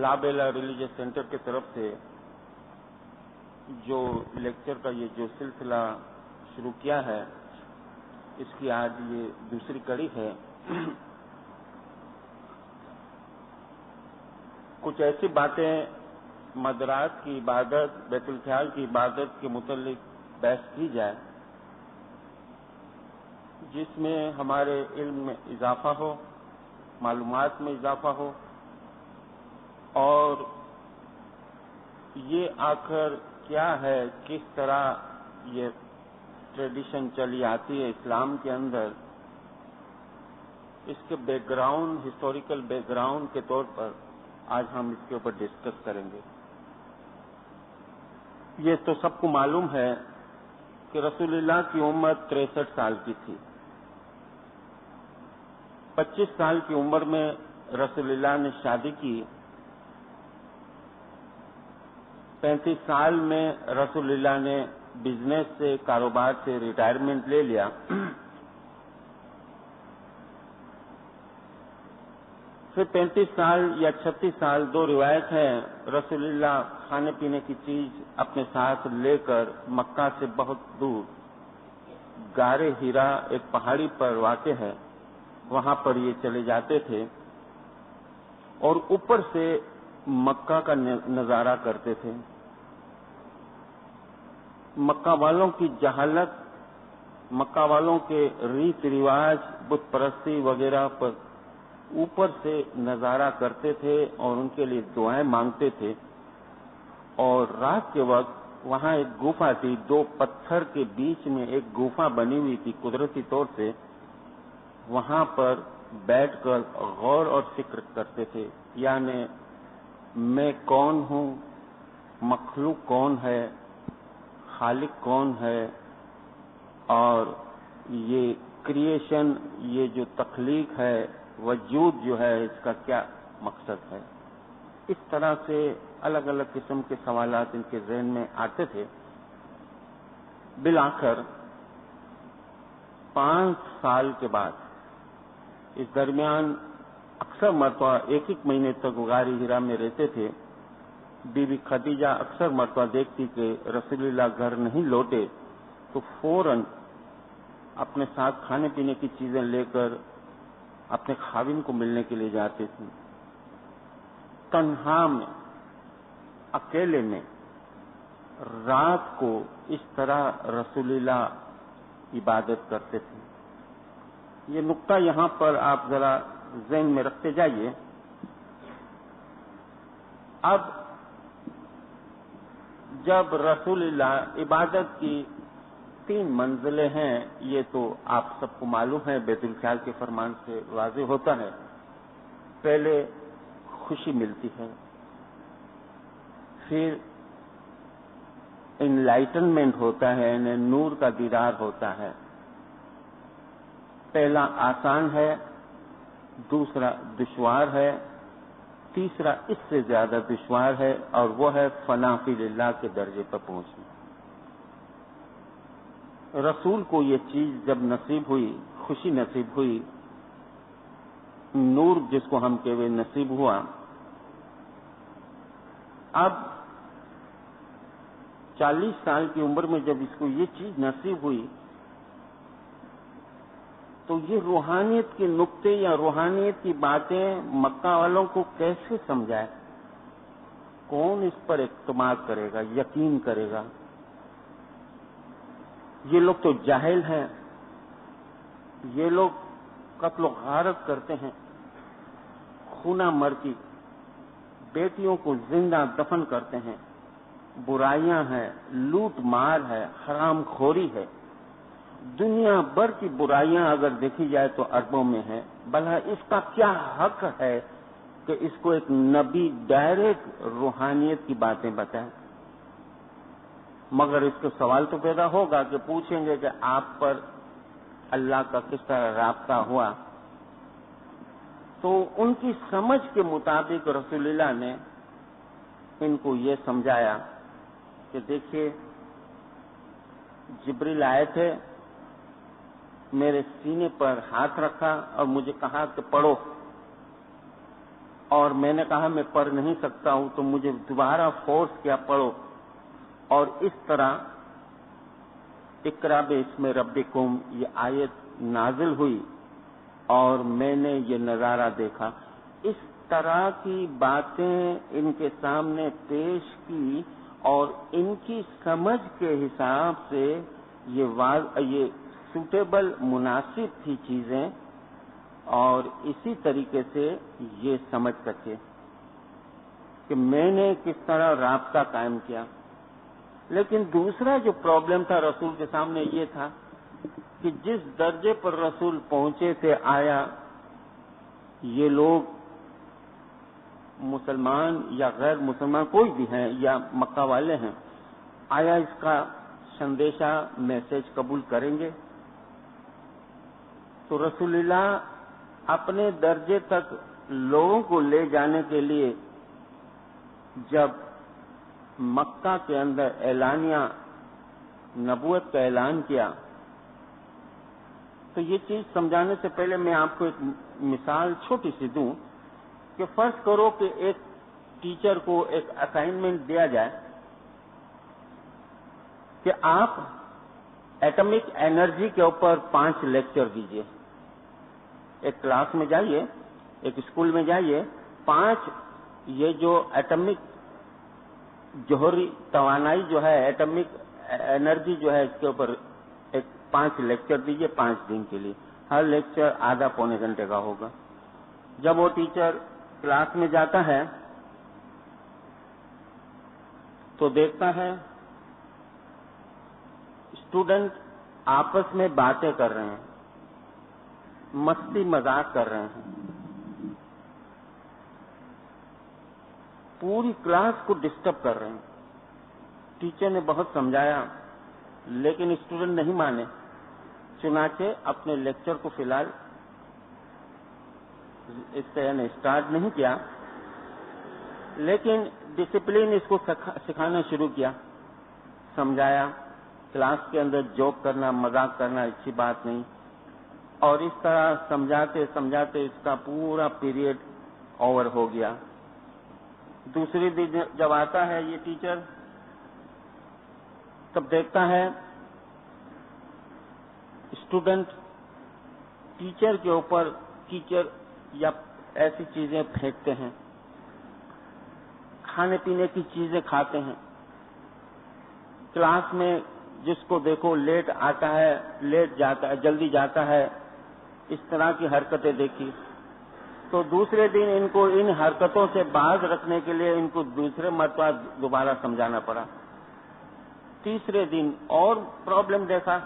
لابیلا religious centre کی طرف سے جو لیکچر کا یہ جو سلسلہ شروع کیا ہے، اس کی آج یہ دوسری کڑی ہے۔ کچھ ایسی باتیں مدرات کی عبادت، بیت الخیال کی عبادت کے متعلق بحث کی جائے جس میں ہمارے علم میں اضافہ ہو، معلومات میں اضافہ ہو، اور یہ آخر کیا ہے، کس طرح یہ ٹریڈیشن چلی آتی ہے اسلام کے اندر، اس کے back ground, historical back ground کے طور پر آج ہم اس کے اوپر ڈسکس کریں گے۔ یہ تو سب کو معلوم ہے کہ رسول اللہ کی عمر 63 سال کی تھی۔ 25 سال کی عمر میں رسول اللہ نے شادی کی۔ 35 سال میں رسول اللہ نے بزنس سے، کاروبار سے ریٹائرمنٹ لے لیا۔ پھر 35 سال یا 36 سال، دو روایت ہے، رسول اللہ کھانے پینے کی چیز اپنے ساتھ لے کر مکہ سے بہت دور غار ہیرا ایک پہاڑی پر واقع ہے، وہاں پر یہ چلے جاتے تھے اور اوپر سے مکہ کا نظارہ کرتے تھے۔ مکہ والوں کی جہالت، مکہ والوں کے ریت رواج، بت پرستی وغیرہ پر اوپر سے نظارہ کرتے تھے اور ان کے لیے دعائیں مانگتے تھے۔ اور رات کے وقت وہاں ایک گفا تھی، دو پتھر کے بیچ میں ایک گفا بنی ہوئی تھی قدرتی طور سے، وہاں پر بیٹھ کر غور اور فکر کرتے تھے، یعنی میں کون ہوں، مخلوق کون ہے، خالق کون ہے، اور یہ کریشن، یہ جو تخلیق ہے، وجود جو ہے، اس کا کیا مقصد ہے۔ اس طرح سے الگ الگ قسم کے سوالات ان کے ذہن میں آتے تھے۔ بالآخر 5 سال کے بعد، اس درمیان اکثر مرتبہ ایک مہینے تک غار ہیرا میں رہتے تھے۔ بی بی خدیجہ اکثر مرتبہ دیکھتی کہ رسول اللہ گھر نہیں لوٹے تو فوراً اپنے ساتھ کھانے پینے کی چیزیں لے کر اپنے خاوند کو ملنے کے لیے جاتے تھے۔ تنہا میں، اکیلے میں رات کو اس طرح رسول اللہ عبادت کرتے تھے۔ یہ نقطہ یہاں پر آپ ذرا ذہن میں رکھتے جائیے۔ اب جب رسول اللہ عبادت کی 3 منزلیں ہیں، یہ تو آپ سب کو معلوم ہے، بیت الخیال کے فرمان سے واضح ہوتا ہے۔ پہلے خوشی ملتی ہے، پھر انلائٹنمنٹ ہوتا ہے، یعنی نور کا دیدار ہوتا ہے۔ پہلا آسان ہے، دوسرا دشوار ہے، تیسرا اس سے زیادہ دشوار ہے، اور وہ ہے فنا فی اللہ کے درجے پر پہنچنا۔ رسول کو یہ چیز جب نصیب ہوئی، خوشی نصیب ہوئی، نور جس کو ہم کہتے نصیب ہوا، اب 40 سال کی عمر میں جب اس کو یہ چیز نصیب ہوئی تو یہ روحانیت کے نقطے یا روحانیت کی باتیں مکہ والوں کو کیسے سمجھائے؟ کون اس پر اعتماد کرے گا، یقین کرے گا؟ یہ لوگ تو جاہل ہیں، یہ لوگ قتل و غارت کرتے ہیں، خونہ مرکی، بیٹیوں کو زندہ دفن کرتے ہیں، برائیاں ہیں، لوٹ مار ہے، حرام خوری ہے، دنیا بھر کی برائیاں اگر دیکھی جائے تو اربوں میں ہے۔ بھلا اس کا کیا حق ہے کہ اس کو ایک نبی ڈائریکٹ روحانیت کی باتیں بتائے؟ مگر اس کو سوال تو پیدا ہوگا کہ پوچھیں گے کہ آپ پر اللہ کا کس طرح رابطہ ہوا؟ تو ان کی سمجھ کے مطابق رسول اللہ نے ان کو یہ سمجھایا کہ دیکھیے، جبریل آئے تھے، میرے سینے پر ہاتھ رکھا اور مجھے کہا کہ پڑھو۔ اور میں نے کہا میں پڑھ نہیں سکتا ہوں، تو مجھے دوبارہ فورس کیا پڑھو، اور اس طرح اقرا باسم ربکم یہ آیت نازل ہوئی اور میں نے یہ نظارہ دیکھا. اس طرح کی باتیں ان کے سامنے پیش کی اور ان کی سمجھ کے حساب سے یہ سوٹیبل مناسب تھی چیزیں، اور اسی طریقے سے یہ سمجھ سکے کہ میں نے کس طرح رابطہ قائم کیا. لیکن دوسرا جو پرابلم تھا رسول کے سامنے یہ تھا کہ جس درجے پر رسول پہنچے تھے، آیا یہ لوگ مسلمان یا غیر مسلمان کوئی بھی ہیں یا مکہ والے ہیں، آیا اس کا سندیشہ میسج قبول کریں گے؟ تو رسول اللہ اپنے درجے تک لوگوں کو لے جانے کے لیے جب مکہ کے اندر اعلانیہ نبوت کا اعلان کیا، تو یہ چیز سمجھانے سے پہلے میں آپ کو ایک مثال چھوٹی سی دوں کہ فرض کرو کہ ایک ٹیچر کو ایک اسائنمنٹ دیا جائے کہ آپ ایٹمک انرجی کے اوپر 5 لیکچر دیجئے. ایک کلاس میں جائیے، ایک اسکول میں جائیے، 5 یہ جو ایٹمک جوہری توانائی جو ہے، ایٹمک انرجی جو ہے، اس کے اوپر 5 لیکچر دیجئے 5 دن کے لیے. ہر لیکچر آدھا پونے گھنٹے کا ہوگا. جب وہ ٹیچر کلاس میں جاتا ہے تو دیکھتا ہے اسٹوڈنٹ آپس میں باتیں کر رہے ہیں، مستی مذاق کر رہے ہیں، پوری کلاس کو ڈسٹرب کر رہے ہیں. ٹیچر نے بہت سمجھایا لیکن اسٹوڈنٹ نہیں مانے، چنانچہ اپنے لیکچر کو فی الحال اس طرح نے اسٹارٹ نہیں کیا، لیکن ڈسپلن اس کو سکھانا شروع کیا. سمجھایا کلاس کے اندر جوک کرنا، مذاق کرنا اچھی بات نہیں، اور اس طرح سمجھاتے سمجھاتے اس کا پورا پیریڈ اوور ہو گیا. دوسری دن جب آتا ہے یہ ٹیچر، تب دیکھتا ہے اسٹوڈنٹ ٹیچر کے اوپر کیچڑ یا ایسی چیزیں پھینکتے ہیں، کھانے پینے کی چیزیں کھاتے ہیں. کلاس میں جس کو دیکھو لیٹ آتا ہے، لیٹ جاتا ہے، جلدی جاتا ہے، اس طرح کی حرکتیں دیکھی. تو دوسرے دن ان کو ان حرکتوں سے باز رکھنے کے لیے ان کو دوسرے مرتبہ دوبارہ سمجھانا پڑا. تیسرے دن اور پرابلم دیکھا.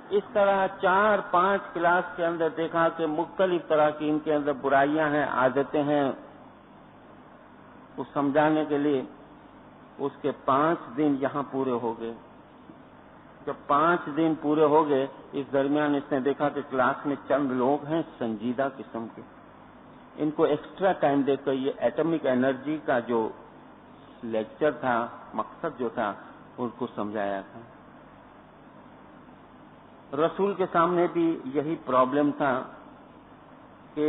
اس طرح 4-5 کلاس کے اندر دیکھا کہ مختلف طرح کی ان کے اندر برائیاں ہیں، عادتیں ہیں. اس سمجھانے کے لیے اس کے 5 دن یہاں پورے ہو گئے. جب 5 دن پورے ہو گئے، اس درمیان اس نے دیکھا کہ کلاس میں چند لوگ ہیں سنجیدہ قسم کے، ان کو ایکسٹرا ٹائم دے کر یہ ایٹمک انرجی کا جو لیکچر تھا، مقصد جو تھا، ان کو سمجھایا تھا. رسول کے سامنے بھی یہی پرابلم تھا کہ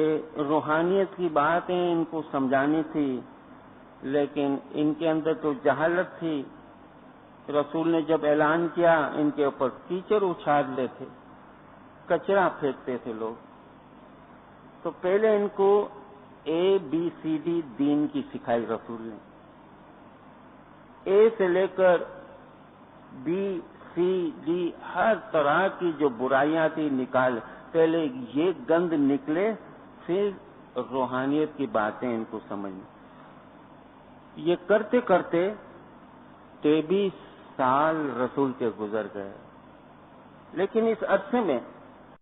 روحانیت کی باتیں ان کو سمجھانی تھی، لیکن ان کے اندر تو جہالت تھی. رسول نے جب اعلان کیا، ان کے اوپر کیچڑ اچھالتے تھے، کچرا پھینکتے تھے لوگ. تو پہلے ان کو ABCD دین کی سکھائی رسول نے. A سے لے کر BCD ہر طرح کی جو برائیاں تھی نکال، پہلے یہ گند نکلے، پھر روحانیت کی باتیں ان کو سمجھ. یہ کرتے کرتے 23 سال رسول کے گزر گئے. لیکن اس عرصے میں